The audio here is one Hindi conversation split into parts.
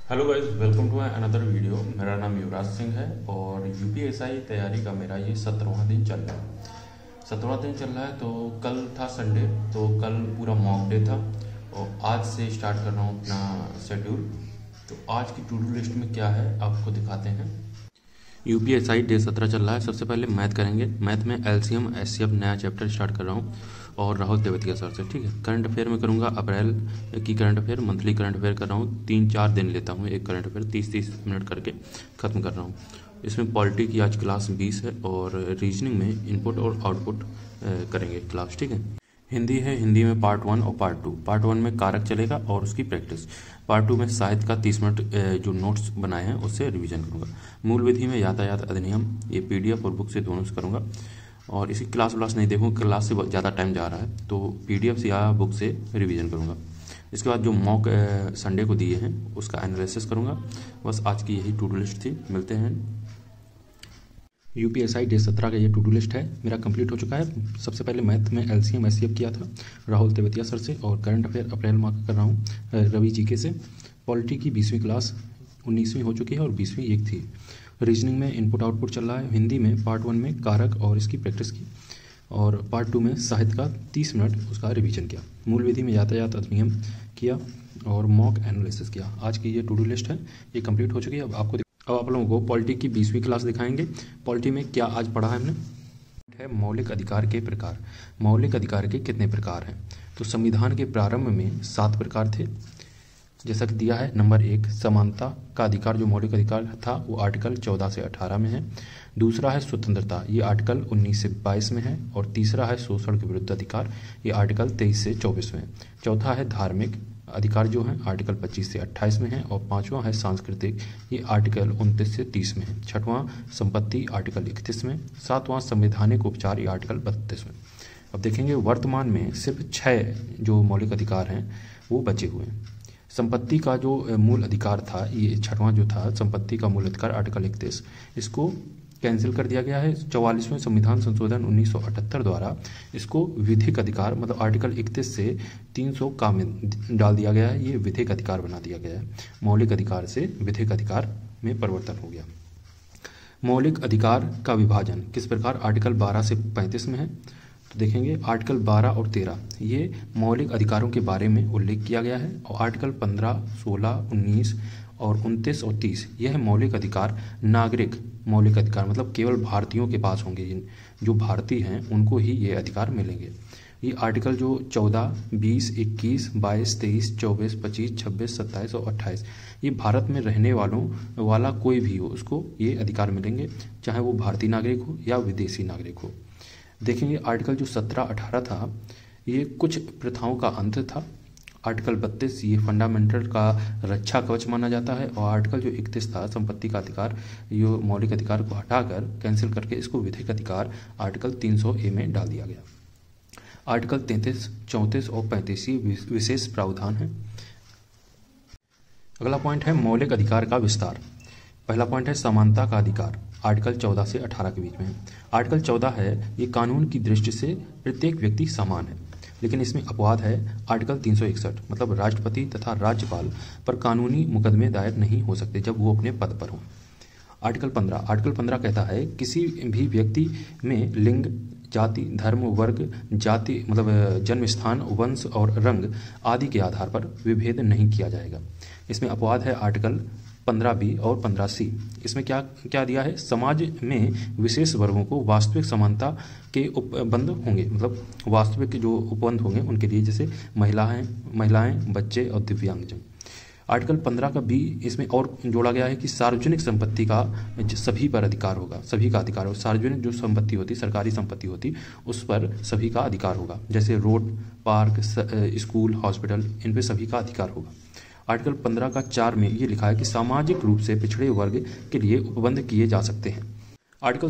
Hello guys, welcome to another video. मेरा नाम युवराज सिंह है और यूपीएसआई तैयारी का मेरा ये 17वां दिन चल रहा है। 17वां दिन चल रहा है। तो कल था संडे, तो कल पूरा मॉक डे था और आज से स्टार्ट कर रहा हूँ अपना शेड्यूल। तो आज की टू डू लिस्ट में क्या है आपको दिखाते हैं। यूपीएसआई डे 17 चल रहा है। सबसे पहले मैथ करेंगे। मैथ में एलसीएम एचसीएफ नया चैप्टर स्टार्ट कर रहा हूँ और राहुल तेवतिया सर से। ठीक है। करंट अफेयर में करूँगा अप्रैल की current affair, monthly current affair कर रहा हूँ। 3-4 दिन लेता हूँ एक करंट अफेयर, 30-30 मिनट करके ख़त्म कर रहा हूँ। इसमें पॉलिटी की आज क्लास 20 है और रीजनिंग में इनपुट और आउटपुट करेंगे क्लास। ठीक है। हिंदी है। हिंदी में पार्ट 1 और पार्ट 2। पार्ट 1 में कारक चलेगा और उसकी प्रैक्टिस। पार्ट 2 में साहित्य का 30 मिनट जो नोट्स बनाए हैं उससे रिवीजन करूँगा। मूल विधि में यातायात अधिनियम, ये पीडीएफ और बुक से दोनों से करूँगा। और इसी क्लास व्लास नहीं देखूँगा, क्लास से ज़्यादा टाइम जा रहा है, तो पीडीएफ से या बुक से रिवीजन करूँगा। इसके बाद जो मॉक संडे को दिए हैं उसका एनालिसिस करूँगा। बस आज की यही टू डू लिस्ट थी। मिलते हैं। यूपीएसआई डे 17 का ये टू डू लिस्ट है मेरा कंप्लीट हो चुका है। सबसे पहले मैथ में एलसीएम एचसीएफ किया था राहुल तेवतिया सर से, और करंट अफेयर अप्रैल माह का कर रहा हूँ रवि जीके से। पॉलिटी की 20वीं क्लास 19वीं हो चुकी है और 20वीं एक थी। रीजनिंग में इनपुट आउटपुट चल रहा है। हिंदी में पार्ट 1 में कारक और इसकी प्रैक्टिस की, और पार्ट 2 में साहित्य का 30 मिनट उसका रिवीजन किया। मूल विधि में यातायात अधिनियम किया और मॉक एनालिसिस किया। आज की ये टू डू लिस्ट है, ये कंप्लीट हो चुकी है। अब आप लोगों को पॉलिटी की 20वीं क्लास दिखाएंगे। पॉलिटी में क्या आज पढ़ा है हमने है मौलिक अधिकार के प्रकार। मौलिक अधिकार के कितने प्रकार हैं? तो संविधान के प्रारंभ में 7 प्रकार थे, जैसा कि दिया है। नंबर 1 समानता का अधिकार, जो मौलिक अधिकार था वो आर्टिकल 14 से 18 में है। दूसरा है स्वतंत्रता, ये आर्टिकल 19 से 22 में है। और तीसरा है शोषण के विरुद्ध अधिकार, ये आर्टिकल 23 से 24 में है। चौथा है धार्मिक अधिकार, जो है आर्टिकल 25 से 28 में है। और पांचवा है सांस्कृतिक, ये आर्टिकल 29 से 30 में है। छठवां संपत्ति, आर्टिकल 31 में। सातवां संवैधानिक उपचार, ये आर्टिकल 32 में। अब देखेंगे वर्तमान में सिर्फ 6 जो मौलिक अधिकार हैं वो बचे हुए हैं। संपत्ति का जो मूल अधिकार था, ये छठवां जो था संपत्ति का मूल अधिकार आर्टिकल 31, इसको कैंसिल कर दिया गया है 44वें संविधान संशोधन 1978 द्वारा। इसको विधिक अधिकार, मतलब आर्टिकल 31 से 300 का में डाल दिया गया है। ये विधिक अधिकार बना दिया गया है। मौलिक अधिकार से विधिक अधिकार में परिवर्तन हो गया। मौलिक अधिकार का विभाजन किस प्रकार? आर्टिकल 12 से 35 में है। तो देखेंगे आर्टिकल 12 और 13 ये मौलिक अधिकारों के बारे में उल्लेख किया गया है। और आर्टिकल 15, 16, 19 और 29 और 30 यह है मौलिक अधिकार। नागरिक मौलिक अधिकार, मतलब केवल भारतीयों के पास होंगे, जो भारतीय हैं उनको ही ये अधिकार मिलेंगे। ये आर्टिकल जो 14, 20, 21, 22, 23, 24, 25, 26, 27 और 28 ये भारत में रहने वाला कोई भी हो उसको ये अधिकार मिलेंगे, चाहे वो भारतीय नागरिक हो या विदेशी नागरिक हो। देखेंगे आर्टिकल जो 17, 18 था ये कुछ प्रथाओं का अंत था। आर्टिकल 32 ये फंडामेंटल का रक्षा कवच माना जाता है। और आर्टिकल जो 31 था संपत्ति का अधिकार, ये मौलिक अधिकार को हटाकर कैंसिल करके इसको विधिक अधिकार आर्टिकल 300A में डाल दिया गया। आर्टिकल 33, 34 और 35 ये विशेष प्रावधान है। अगला पॉइंट है मौलिक अधिकार का विस्तार। पहला पॉइंट है समानता का अधिकार, आर्टिकल 14 से 18 के बीच में है। आर्टिकल 14 है ये कानून की दृष्टि से प्रत्येक व्यक्ति समान है, लेकिन इसमें अपवाद है आर्टिकल 361, मतलब राष्ट्रपति तथा राज्यपाल पर कानूनी मुकदमे दायर नहीं हो सकते जब वो अपने पद पर हो। आर्टिकल 15 कहता है किसी भी व्यक्ति में लिंग, जाति, धर्म, वर्ग, जाति मतलब जन्म स्थान, वंश और रंग आदि के आधार पर विभेद नहीं किया जाएगा। इसमें अपवाद है आर्टिकल 15B और 15C। इसमें क्या दिया है? समाज में विशेष वर्गों को वास्तविक समानता के उपबंध होंगे, मतलब वास्तविक जो उपबंध होंगे उनके लिए, जैसे महिलाएं, बच्चे और दिव्यांगजन। आर्टिकल 15 का B इसमें और जोड़ा गया है कि सार्वजनिक संपत्ति का सभी पर अधिकार होगा, सभी का अधिकार होगा। सार्वजनिक जो संपत्ति होती, सरकारी संपत्ति होती, उस पर सभी का अधिकार होगा, जैसे रोड, पार्क, स्कूल, हॉस्पिटल, इन पर सभी का अधिकार होगा। आर्टिकल 15 का 4 में ये लिखा है कि सामाजिक रूप से पिछड़े वर्ग के लिए उपबंध किए जा सकते हैं। आर्टिकल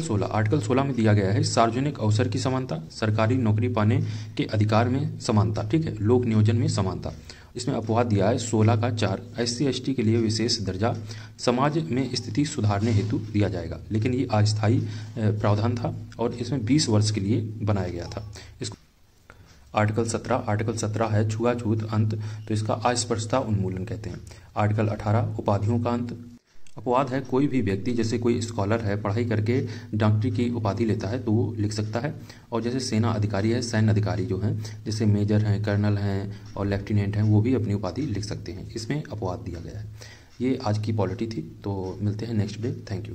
16 में दिया गया है सार्वजनिक अवसर की समानता, सरकारी नौकरी पाने के अधिकार में समानता, ठीक है, लोक नियोजन में समानता। इसमें अपवाद दिया है 16 का 4, SC ST के लिए विशेष दर्जा समाज में स्थिति सुधारने हेतु दिया जाएगा, लेकिन ये अस्थायी प्रावधान था और इसमें 20 वर्ष के लिए बनाया गया था। इसको आर्टिकल 17 है छुआछूत अंत, तो इसका अस्पृश्यता उन्मूलन कहते हैं। आर्टिकल 18 उपाधियों का अंत। अपवाद है, कोई भी व्यक्ति जैसे कोई स्कॉलर है पढ़ाई करके डॉक्टरी की उपाधि लेता है तो वो लिख सकता है। और जैसे सेना अधिकारी है, सैन्य अधिकारी जो हैं जैसे मेजर हैं, कर्नल हैं और लेफ्टिनेंट हैं, वो भी अपनी उपाधि लिख सकते हैं। इसमें अपवाद दिया गया है। ये आज की पॉलिटी थी, तो मिलते हैं नेक्स्ट डे। Thank you.